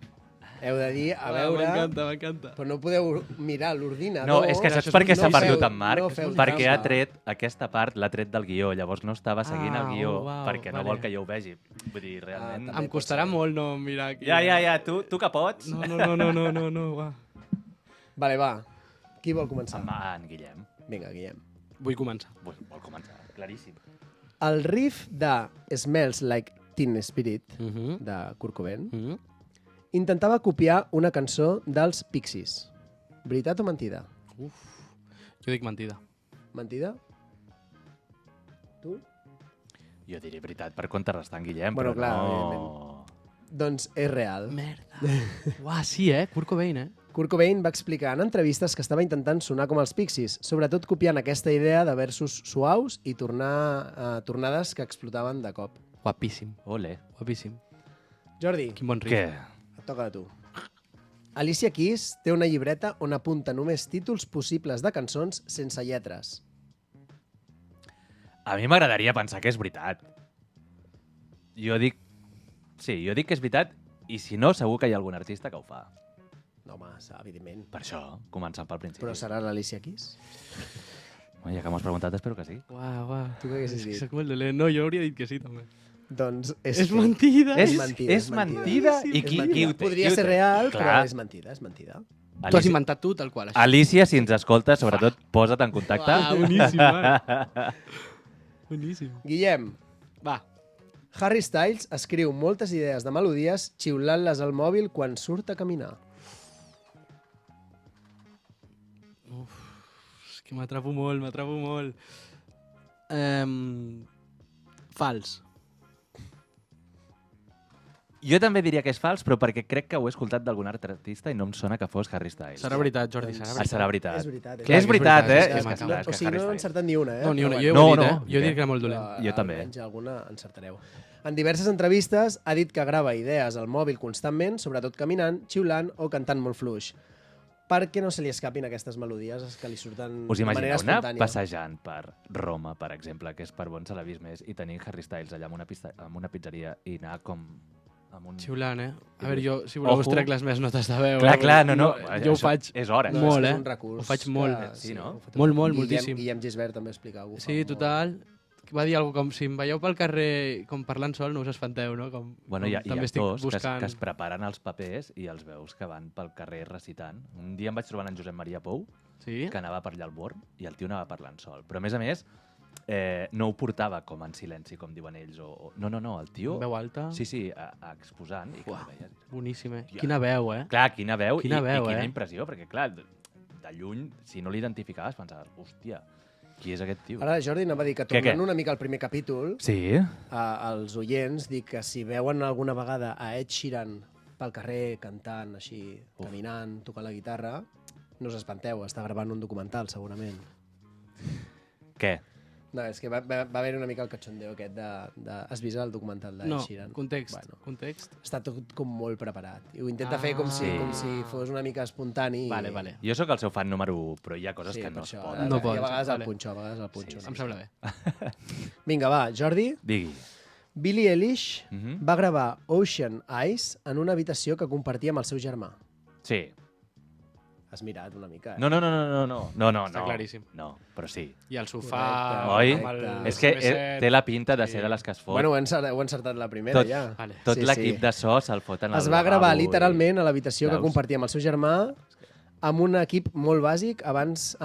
Heu de dir, a veure... M'encanta. Però no podeu mirar l'ordinador. No, és que Això saps és per què un- s'ha no perdut feu- en Marc? no feu Perquè ha trampa. tret aquesta part, l'ha tret del guió, llavors no estava seguint el guió, uau, perquè no vale. vol que jo ho vegi. Vull dir, realment... també Em costarà pot ser. molt no mirar aquí. Ja, tu que pots. No, va. Vale, va. Qui vol començar? En Guillem. Vinga, Guillem. Vull començar. Vol començar, claríssim. El riff de Smells Like Teen Spirit, Mhm. de Kurt Cobain, Mhm. intentava copiar una cançó dels Pixies. Veritat o mentida? Jo dic mentida. Mentida? Tu? Jo diré veritat per contrarrestar en Guillem, Bueno, però clar, no... Doncs és real. Merda. Uah, sí, Kurt Cobain, Kurt Cobain va explicar en entrevistes que estava intentant sonar com els Pixies, sobretot copiant aquesta idea de versos suaus i tornades que explotaven de cop. Guapíssim, Ole. guapíssim. Jordi, Quin bon riff. Què? et toca a tu. Alicia Keys té una llibreta on apunta només títols possibles de cançons sense lletres. A mi m'agradaria pensar que és veritat. Jo dic... Sí, jo dic que és veritat i si no, segur que hi ha algun artista que ho fa. No, home, evidentment. Per això, començant pel principi. Però serà l'Alicia Keys? Bueno, ja que m'has preguntat, espero que sí. Uah. Tu què haguessis dit? Soc molt dolent. No, jo hauria dit que sí, també. Doncs És mentida. És mentida, És mentida i És qui mentida. ho té? Podria Qui ho ser té? real, Clar. però és mentida, és mentida. Tu has inventat tu, tal qual. Això. Alicia, si ens escoltes, sobretot posa't en contacte. Boníssim, Boníssim. Guillem, Va. Harry Styles escriu moltes idees de melodies xiulant-les al mòbil quan surt a caminar. És que m'atrapo molt. Fals. Jo també diria que és fals, però perquè crec que ho he escoltat d'algun altre artista i no em sona que fos Harry Styles. Serà veritat, Jordi, Doncs- serà Ah, veritat. serà veritat. És veritat. Que és veritat, és eh? que És que, m'acaba- clar, és O que sigui, Harry no he Styles. encertat ni una, eh? No, ni una. Però Jo he No, dit, no. Jo he dit que era molt dolent. Però, Jo també. Almenys alguna encertareu. En diverses entrevistes ha dit que grava idees al mòbil constantment, sobretot caminant, xiulant o cantant molt fluix, perquè no se li escapin aquestes melodies que li surten Us de manera imagineu anar espontània. passejant per Roma, per exemple, que és per on se l'ha vist més, i tenir Harry Styles allà en una pizzeria i anar com amb un... Xiulant, A veure, jo, si voleu, us Ojo. trec les meves notes de veu. Clar, no. Jo ho Això faig. És hora. No, Molt, és eh? un recurs Ho faig molt. que- Sí, no? ho fa tot. Molt, Guillem- moltíssim. Guillem Gisbert també explica. Ho fa Sí, molt. total. Va dir alguna cosa com si em veieu pel carrer com parlant sol, no us espanteu, no? Com, Bueno, hi ha també estic actors buscant... que es preparen els papers i els veus que van pel carrer recitant. Un dia em vaig trobar en Josep Maria Pou, Sí? que anava per allà al Born, i el tio anava parlant sol. Però, a més, no ho portava com en silenci, com diuen ells. No, el tio... Amb veu alta. Sí, exposant. I que Uah. el veies. Boníssim, Hòstia. Quina veu, Clar, quina veu, Quina veu, i quina eh? impressió, perquè, clar, de lluny, si no l'identificaves, pensaves, hòstia, qui és aquest tio? Ara Jordi anava a dir que Què? tornant una mica al primer capítol, Sí? als oients, dic que si veuen alguna vegada a Ed Sheeran pel carrer cantant, així, caminant, tocant la guitarra, no us espanteu, està gravant un documental, segurament. Què? No, és que va haver una mica el cachondeo aquest has vist el documental d'Ed No, Sheeran? context. Bueno, Context. està tot com molt preparat. I ho intenta fer com Sí. si fos una mica espontani. Vale. Jo sóc el seu fan número 1, però hi ha coses Sí, que per no es això. poden. No I pots, a vegades vale. el punxó, a vegades el punxó. Sí, una Em mica. sembla bé. Vinga, va, Jordi. Digui. Billie Eilish Mhm. va gravar Ocean Eyes en una habitació que compartia amb el seu germà. Sí. Has mirat una mica, eh? No. Està claríssim. No, però sí. I el sofà... Oi? amb el És que CB7. té la pinta de Sí. ser de les que es fot. Bueno, heu encertat la primera, Tot. ja. Vale. Tot Sí, l'equip sí. de so se'l foten al Es va gravar lavabo literalment a l'habitació que Veus? compartia amb el seu germà amb un equip molt bàsic abans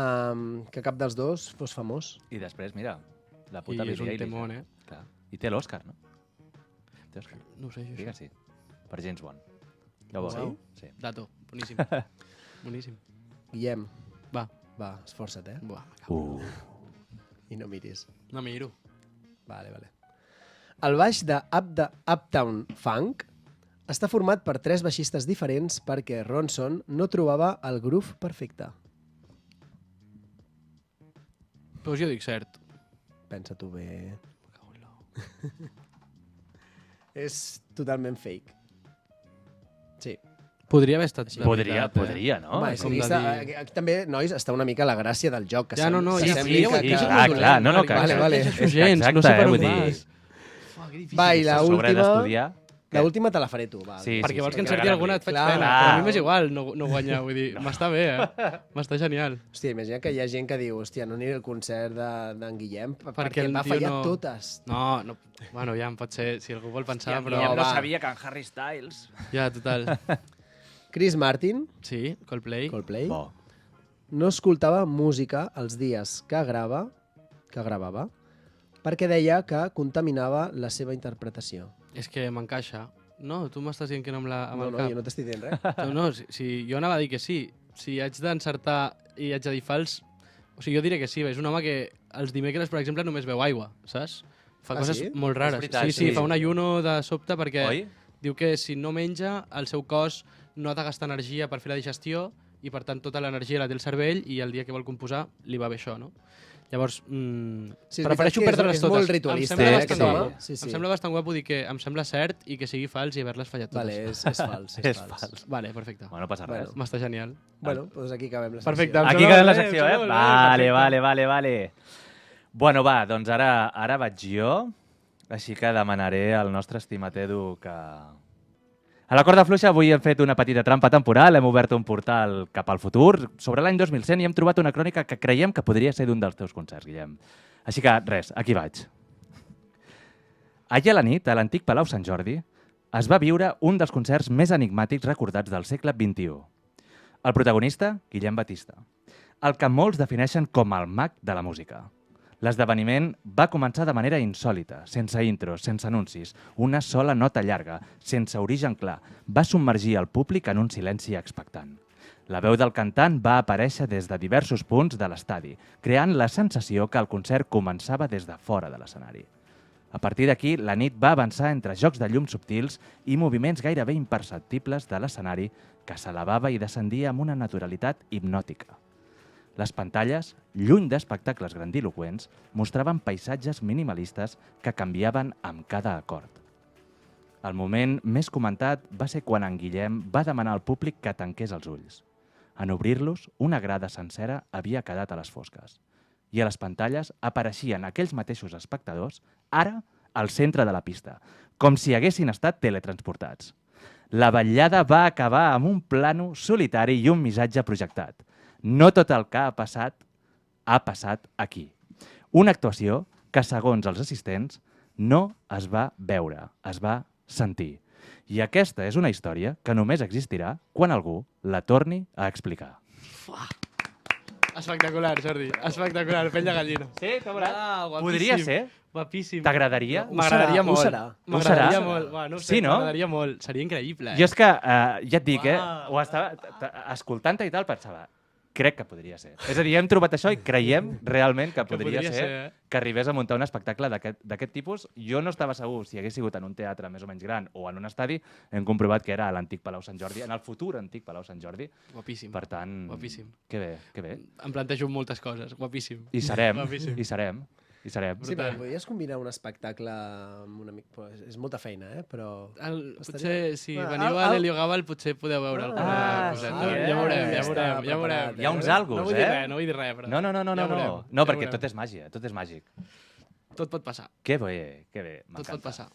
que cap dels dos fos famós. I després, mira, la I puta és un Billie Eilish. temón, Clar. I té l'Òscar, no? Té Òscar. No ho sé, jo Digue això. sí. Per James Bond. Ja ho veus? Wow. Sí. Dato, boníssim. Boníssim. Guillem, Va, esforça't, eh? buah, me cago. I no miris. No miro. Vale. El baix de Uptown Funk està format per 3 baixistes diferents perquè Ronson no trobava el groove perfecte. Doncs jo dic cert. Pensa tu bé. Me cago en l'ou. És totalment fake. Sí. Podria haver estat... de Podria, veritat, no? Home, És sí, com de aquí també, nois, està una mica la gràcia del joc. Que Ja, no, se ja, sembli sí, que- sí, que- sí, clar, no, que... Vale, vale. És que gens, no sé exacte, per on vull dir, vas. Fuà, que difícil. Va, i la sobre última... d'estudiar... La última te la faré tu, va. Sí, Perquè vols que sí, encerti que alguna, et faig Clar. pena. Però a mi m'és igual no guanyar, vull dir, m'està bé, M'està genial. Hòstia, imagina que hi ha gent que diu, hòstia, no aniré al concert d'en Guillem perquè el va tio fallar no- totes. No, bueno, ja em pot ser, si algú vol pensar, però... Guillem no va. sabia que en Harry Styles... Ja, total. Chris Martin, Sí, Coldplay. Coldplay, Bo. no escoltava música els dies que gravava perquè deia que contaminava la seva interpretació. És que m'encaixa. No, tu m'estàs dient que no amb No, el no, cap. jo no t'estic dient res. No, si jo anava a dir que sí. Si haig d'encertar i haig de dir fals, o sigui, jo diré que sí. És un home que els dimecres, per exemple, només beu aigua, saps? Fa Ah, coses sí? molt rares. És veritat, Sí, sí. fa un ayuno de sobte perquè Oi? diu que si no menja, el seu cos no ha de gastar energia per fer la digestió i per tant tota l'energia la té el cervell i el dia que vol composar li va bé això, no? Llavors, Sí, és prefereixo veritat que perdre-les és totes. molt ritualista, Em sembla eh, bastant sí. guapo. Sí, sí. Em sembla bastant guapo dir que em sembla cert i que sigui fals i haver-les fallat totes. Vale, és fals. És fals. Vale, perfecte. Bueno, no passa res. Bueno. M'està genial. Bueno, doncs aquí acabem la secció. Perfecte. Em Aquí sembla queda la molt bé, secció, em eh? sembla molt bé, Vale, perfecte. vale. Bueno, va, doncs ara vaig jo, així que demanaré al nostre estimat Edu que... A la corda fluixa avui hem fet una petita trampa temporal, hem obert un portal cap al futur sobre l'any 2100 i hem trobat una crònica que creiem que podria ser d'un dels teus concerts, Guillem. Així que res, aquí vaig. Ahir a la nit, a l'antic Palau Sant Jordi, es va viure un dels concerts més enigmàtics recordats del segle XXI. El protagonista, Guillem Batista. El que molts defineixen com el mag de la música. L'esdeveniment va començar de manera insòlita, sense intros, sense anuncis, una sola nota llarga, sense origen clar. Va submergir el públic en un silenci expectant. La veu del cantant va aparèixer des de diversos punts de l'estadi, creant la sensació que el concert començava des de fora de l'escenari. A partir d'aquí, la nit va avançar entre jocs de llums subtils i moviments gairebé imperceptibles de l'escenari que s'elevava i descendia amb una naturalitat hipnòtica. Les pantalles, lluny d'espectacles grandiloquents, mostraven paisatges minimalistes que canviaven amb cada acord. El moment més comentat va ser quan en Guillem va demanar al públic que tanqués els ulls. En obrir-los, una grada sencera havia quedat a les fosques. I a les pantalles apareixien aquells mateixos espectadors, ara al centre de la pista, com si haguessin estat teletransportats. La vetllada va acabar amb un plano solitari i un missatge projectat. No tot el que ha passat aquí. Una actuació que, segons els assistents, no es va veure, es va sentir. I aquesta és una història que només existirà quan algú la torni a explicar. Espectacular, Jordi. Espectacular, pell de gallina. Sí, t'ha agradat? Guapíssim. Podria ser? Guapíssim. T'agradaria? M'agradaria Ho molt. serà. M'agradaria Ho serà? molt. Va, no ho sé, Sí, no? m'agradaria molt. Seria increïble. Jo és que, ja et dic, Uau. ho estava escoltant-te i tal, pensava, crec que podria ser. És a dir, hem trobat això i creiem realment que podria ser que arribés a muntar un espectacle d'aquest tipus. Jo no estava segur si hagués sigut en un teatre més o menys gran o en un estadi. Hem comprovat que era a l'antic Palau Sant Jordi, en el futur antic Palau Sant Jordi. Guapíssim. Per tant, Guapíssim. que bé, que bé. Em plantejo moltes coses. Guapíssim. I serem, Guapíssim. i serem, i serem. Sí, però podries combinar un espectacle amb un amic... Pues és molta feina, però... Potser, si Ah, veniu a l'Helio Gabal, potser podeu veure alguna coseta. sí, Ja veurem, ja està veurem, ja preparat, veurem. Hi ha uns algos, No vull dir res, no vull dir res, però... No, ja veurem, no, ja perquè veurem. tot és màgia, tot és màgic. Tot pot passar, Que bé, tot m'encanta. pot passar.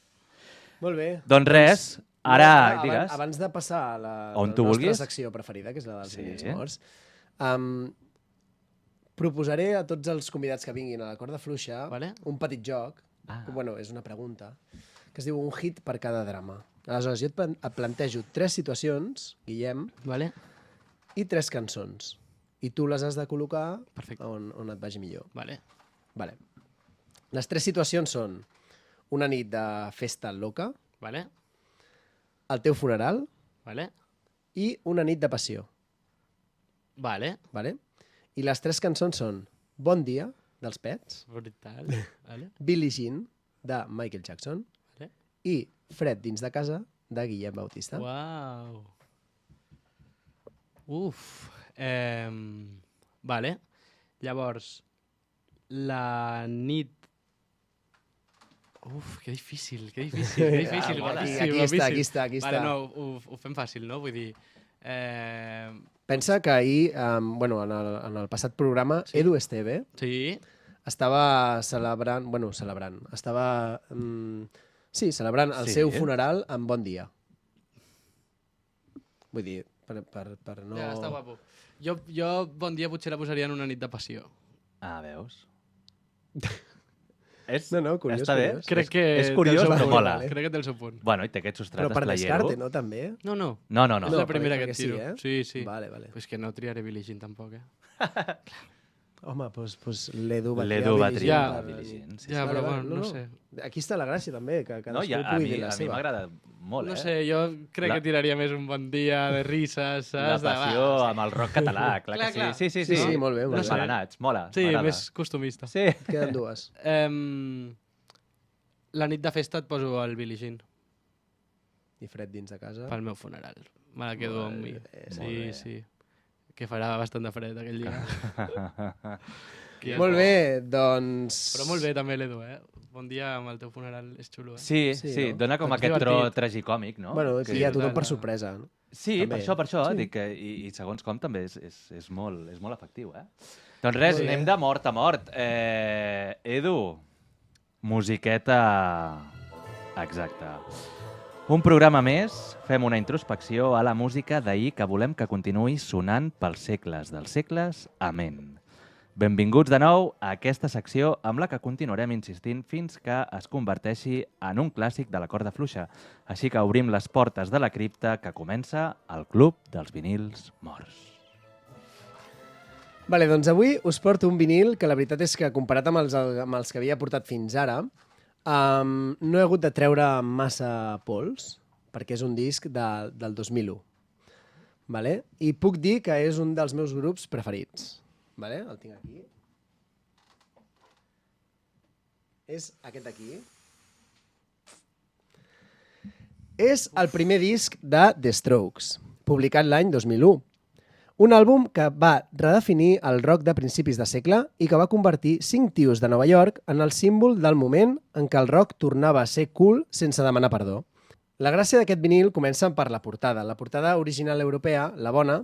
Molt bé. Doncs res, ara, digues. Abans de passar a la On tu nostra vulguis. secció preferida, que és la dels Sí. vinils morts, proposaré a tots els convidats que vinguin a la corda fluixa Vale. un petit joc, que, bueno, és una pregunta, que es diu un hit per cada drama. Aleshores, jo et plantejo 3 situacions, Guillem, Vale? i 3 cançons. I tu les has de col·locar Perfecte. on et vagi millor. Vale. Vale. Les 3 situacions són una nit de festa loca, Vale? el teu funeral Vale? i una nit de passió. Vale. Vale? I les 3 cançons són Bon dia, dels Pets, Brutal. Vale? Billie Jean, de Michael Jackson, Vale? i Fred dins de casa, de Guillem Bautista. Uau. Uf. Vale. Llavors, la nit... Uf, que difícil, que difícil, que difícil. Aquí està. Vale, no, ho fem fàcil, no? Vull dir... Pensa que ahir, bueno, en el passat programa, Sí. Edu Esteve sí, estava celebrant, estava celebrant el Sí. seu funeral amb Bon dia. Vull dir, per no... ja està guapo. Jo bon dia potser la posaria en una nit de passió. Ah, veus? No, curiós, Està bé. curiós. Crec que... És curiós, té el seu però punt. mola. Crec que té el seu punt. Bueno, i té aquest substrat Però per esplayero. descarte, no, també? No. No. És la No, primera perquè que et tiro. sí, eh? Sí, sí. Vale. Pues que no triaré Billie Jean tampoc, Home, doncs l'Edu va L'Edu va Billie triar Jean la per- Billie Jean. Sí, Ja, sí. però bueno, no sé. Aquí està la gràcia, també, que No, cadascú a pugui mi dir la seva. m'agrada molt, No eh? sé, jo crec La- que tiraria més un bon dia de risses, La saps? passió amb el rock català, clar que Clar. sí. Sí, Sí, molt bé, molt Els bé. malanats, mola. Sí, m'agrada. més costumista. Sí. Queden dues. La nit de festa et poso el Billie Jean I fred dins de casa. pel meu funeral. Me la quedo amb mi. bé. Sí. Que farà bastant de fred aquell dia. Molt bé, doncs... Però molt bé també, l'Edu, Bon dia amb el teu funeral, és xulo, Sí, no? dona com És aquest tro divertit. tragicòmic, no? Bueno, que hi ha tothom total, per no? sorpresa. No? Sí, També. per això, Sí. dic que, i segons com també és molt efectiu, Doncs res, Molt bé. anem de mort a mort. Edu, musiqueta... Exacte. Un programa més, fem una introspecció a la música d'ahir que volem que continuï sonant pels segles dels segles. Amén. Benvinguts de nou a aquesta secció amb la que continuarem insistint fins que es converteixi en un clàssic de la corda fluixa. Així que obrim les portes de la cripta que comença el Club dels Vinils Morts. Vale, doncs avui us porto un vinil que la veritat és que comparat amb els que havia portat fins ara, no he hagut de treure massa pols, perquè és un disc del 2001. Vale? I puc dir que és un dels meus grups preferits. Vale? El tinc aquí. És aquest d'aquí. És el primer disc de The Strokes, publicat l'any 2001. Un àlbum que va redefinir el rock de principis de segle i que va convertir 5 tios de Nova York en el símbol del moment en què el rock tornava a ser cool sense demanar perdó. La gràcia d'aquest vinil comença per la portada. La portada original europea, la bona,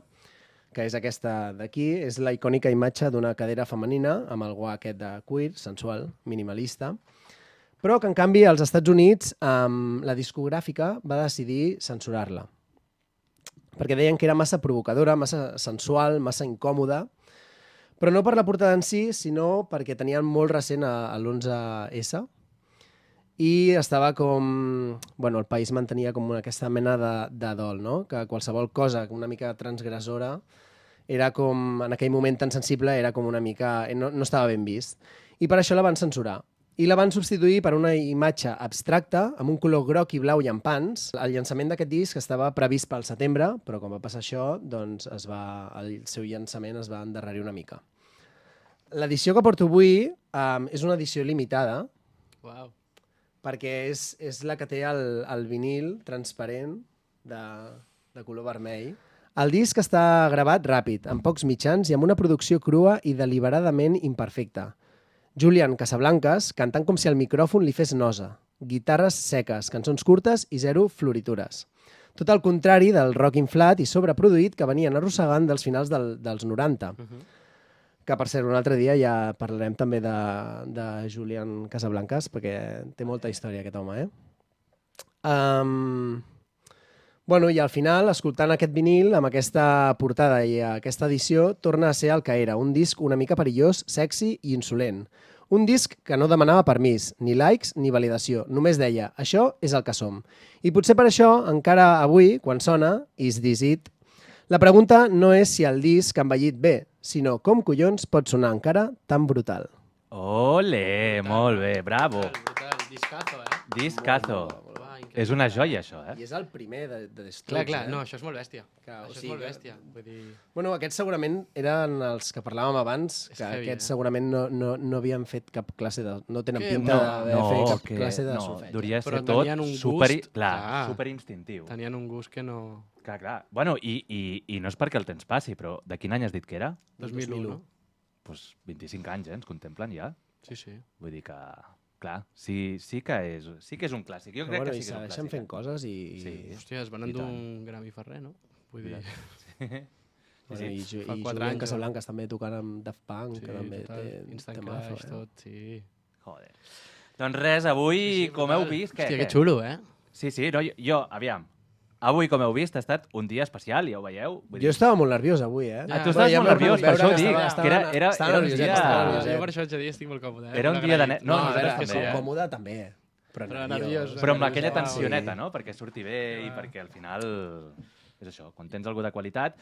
que és aquesta d'aquí, és la icònica imatge d'una cadera femenina amb el guà aquest de cuir, sensual, minimalista, però que en canvi als Estats Units la discogràfica va decidir censurar-la, perquè deien que era massa provocadora, massa sensual, massa incòmoda, però no per la portada en si, sinó perquè tenien molt recent a l'11S i estava com... Bueno, el país mantenia com aquesta mena de dol, no? Que qualsevol cosa una mica transgressora era com, en aquell moment tan sensible, era com una mica... No estava ben vist. I per això la van censurar. I la van substituir per una imatge abstracta, amb un color groc i blau llampants. El llançament d'aquest disc estava previst pel setembre, però com va passar això, doncs el seu llançament es va endarrerir una mica. L'edició que porto avui és una edició limitada, Uau. perquè és la que té el vinil transparent de color vermell. El disc està gravat ràpid, amb pocs mitjans i amb una producció crua i deliberadament imperfecta. Julian Casablancas cantant com si el micròfon li fes nosa. Guitarres seques, cançons curtes i 0 floritures. Tot el contrari del rock inflat i sobreproduït que venien arrossegant dels finals dels 90. Que, per cert, un altre dia ja parlarem també de Julian Casablancas, perquè té molta història aquest home, Bueno, i al final, escoltant aquest vinil, amb aquesta portada i aquesta edició, torna a ser el que era, un disc una mica perillós, sexy i insolent. Un disc que no demanava permís, ni likes ni validació, només deia, això és el que som. I potser per això, encara avui, quan sona, Is This It? La pregunta no és si el disc ha envellit bé, sinó com collons pot sonar encara tan brutal. Ole, molt bé, bravo. Brutal. Discazo, Discazo. Va, increïble. És una joia, això, I és el primer de The Strokes, Clar, no, això és molt bèstia. Clar, o Això és sigui molt que- bèstia. Vull dir... Bueno, aquests segurament eren els que parlàvem abans, És que heavy, aquests segurament no havien fet cap classe de... No tenen Que pinta d'haver fet cap que classe de no, solfeig. duria Però ser tot tenien un super, gust, clar, clar. superinstintiu. Tenien un gust que no... Clar. Bueno, i no és perquè el temps passi, però de quin any has dit que era? 2001, no? Pues 25 anys, ens contemplen ja. Sí. Vull dir que, clar, sí que és un clàssic. Jo crec Però bueno, que i sí que és un segueixen clàssic. fent coses i... Sí. Hòstia, es van I endur tant. un Grammy Ferrer, no? Vull dir... Bueno, i Fa 4 Julian anys, Casablancas també tocant amb Daft Punk, Sí, que també total. té Instant temazo, Crash, tot, sí. Joder. Doncs res, avui, com heu vist... Hòstia, que xulo, Sí, no, jo, aviam, avui, com heu vist, ha estat un dia especial, ja ho veieu? Vull Jo dir... estava molt nerviós avui, Ah, Ja. tu estaves Ja molt m'ho nerviós, per veure això ho que dic. estava- Que era estava un nervioset, dia... estava Jo nervioset. per això haig de dir estic molt còmode. Era un dia de... No, No, a nosaltres veure, també, còmode també, però Però nerviós. nerviós. Però amb aquella Uau. tensioneta, no? Perquè surti bé i perquè al final és això, quan tens algú de qualitat.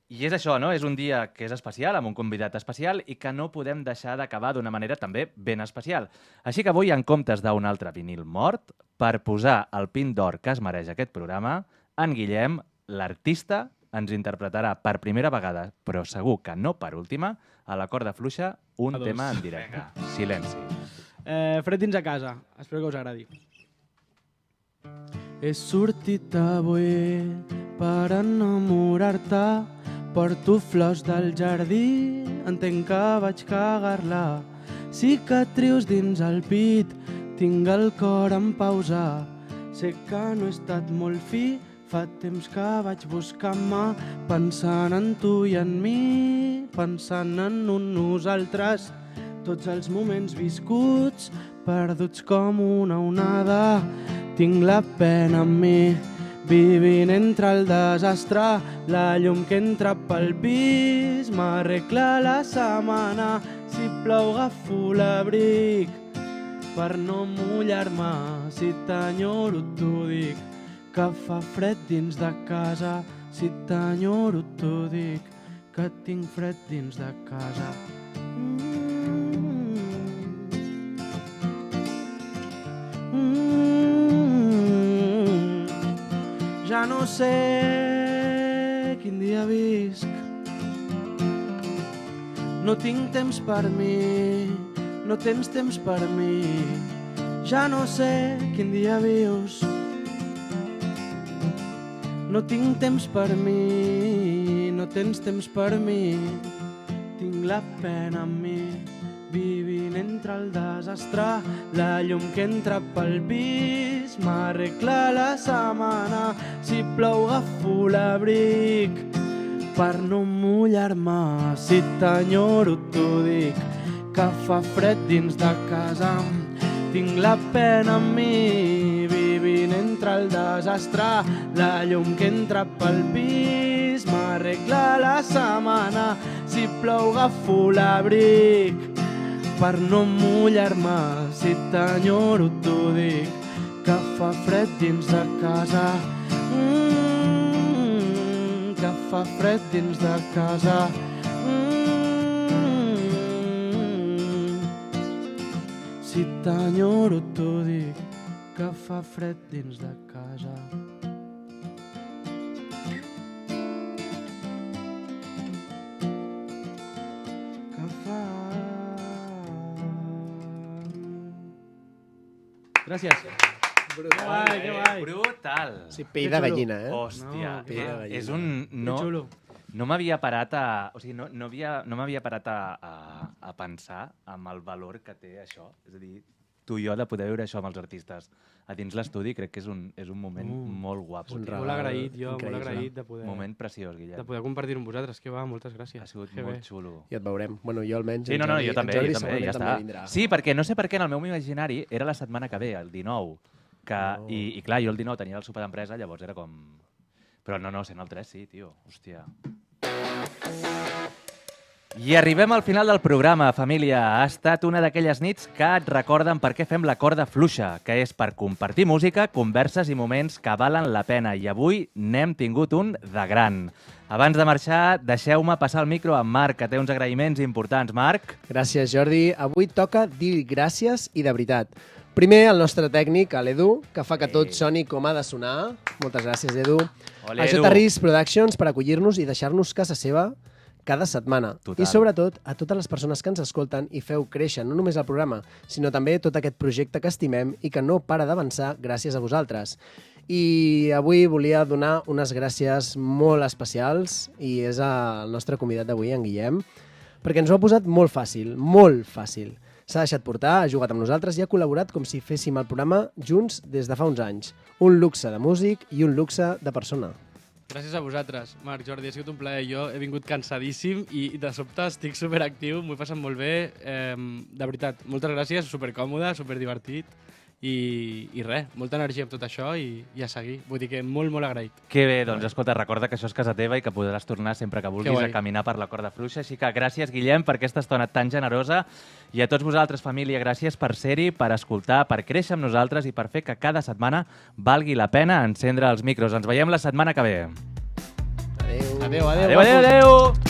I és això, no? És un dia que és especial, amb un convidat especial i que no podem deixar d'acabar d'una manera també ben especial. Així que avui, en comptes d'un altre vinil mort, per posar el pin d'or que es mereix aquest programa, en Guillem, l'artista, ens interpretarà per primera vegada, però segur que no per última, a la corda fluixa, un A dos. tema en directe. Silenci. Fred dins a casa. Espero que us agradi. He sortit avui per enamorar-te, porto flors del jardí, entenc que vaig cagar-la. Cicatrius dins el pit, tinc el cor en pausa. Sé que no he estat molt fi, fa temps que vaig buscant-me, pensant en tu i en mi, pensant en un nosaltres. Tots els moments viscuts, perduts com una onada. Tinc la pena amb mi, vivint entre el desastre. La llum que entra pel pis m'arregla la setmana. Si plou agafo l'abric per no mullar-me. Si t'enyoro t'ho dic, que fa fred dins de casa. Si t'enyoro t'ho dic, que tinc fred dins de casa. Ja no sé quin dia visc. No tinc temps per mi, no tens temps per mi. Ja no sé quin dia vius. No tinc temps per mi, no tens temps per mi. Tinc la pena amb mi, vivint entre el desastre. La llum que entra pel pis m'arregla la setmana. Si plou agafo l'abric per no mullar-me. Si t'enyoro t'ho dic, que fa fred dins de casa. Tinc la pena amb mi, vivint entre el desastre. La llum que entra pel pis m'arregla la setmana. Si plou agafo l'abric per no mullar-me. Si t'enyoro t'ho dic, que fa fred dins de casa. Que fa fred dins de casa. Si t'enyoro t'ho dic, que fa fred dins de casa. Gràcies. Brutal. Que guai. Brutal. Sí, pell de gallina, eh? Hòstia, pell de gallina. és un... No, Que xulo. no m'havia parat a... O sigui, no m'havia parat a pensar amb el valor que té això. És a dir, tu i jo de poder veure això amb els artistes a dins l'estudi, crec que és un moment molt guapo. És un tio. regal. Molt agraït, jo, increïble. molt agraït de poder, Moment preciós, Guillem. de poder compartir amb vosaltres. Que va, moltes gràcies. Ha sigut Que molt bé. xulo. I et veurem. Bueno, jo almenys. Sí, en no, Jordi- jo també, en Jordi ja segurament està. també vindrà. Sí, perquè no sé per què en el meu imaginari era la setmana que ve, el 19, que, i clar, jo el 19 tenia el sopar d'empresa, llavors era com... Però no, sent el 3 sí, tio, hòstia. I arribem al final del programa, família. Ha estat una d'aquelles nits que et recorden per què fem la corda fluixa, que és per compartir música, converses i moments que valen la pena. I avui n'hem tingut un de gran. Abans de marxar, deixeu-me passar el micro a Marc, que té uns agraïments importants. Marc? Gràcies, Jordi. Avui toca dir gràcies i de veritat. Primer, el nostre tècnic, l'Edu, que fa que tot soni com ha de sonar. Moltes gràcies, Edu. Ole, A Edu. JRIS Productions per acollir-nos i deixar-nos casa seva cada setmana. Total. I sobretot a totes les persones que ens escolten i feu créixer no només el programa, sinó també tot aquest projecte que estimem i que no para d'avançar gràcies a vosaltres. I avui volia donar unes gràcies molt especials i és el nostre convidat d'avui, en Guillem, perquè ens ho ha posat molt fàcil, molt fàcil. S'ha deixat portar, ha jugat amb nosaltres i ha col·laborat com si féssim el programa junts des de fa uns anys. Un luxe de músic i un luxe de persona. Gràcies a vosaltres, Marc, Jordi, ha sigut un plaer. Jo he vingut cansadíssim i de sobte estic superactiu, m'ho he passat molt bé. De veritat, moltes gràcies, supercòmode, superdivertit i res, molta energia amb tot això i a seguir. Vull dir que molt, molt agraït. Que bé, doncs escolta, recorda que això és casa teva i que podràs tornar sempre que vulguis guai. a caminar per la corda fluixa. Així que gràcies, Guillem, per aquesta estona tan generosa. I a tots vosaltres, família, gràcies per ser-hi, per escoltar, per créixer amb nosaltres i per fer que cada setmana valgui la pena encendre els micros. Ens veiem la setmana que ve. Adéu. Adéu, Adéu, adéu, adéu!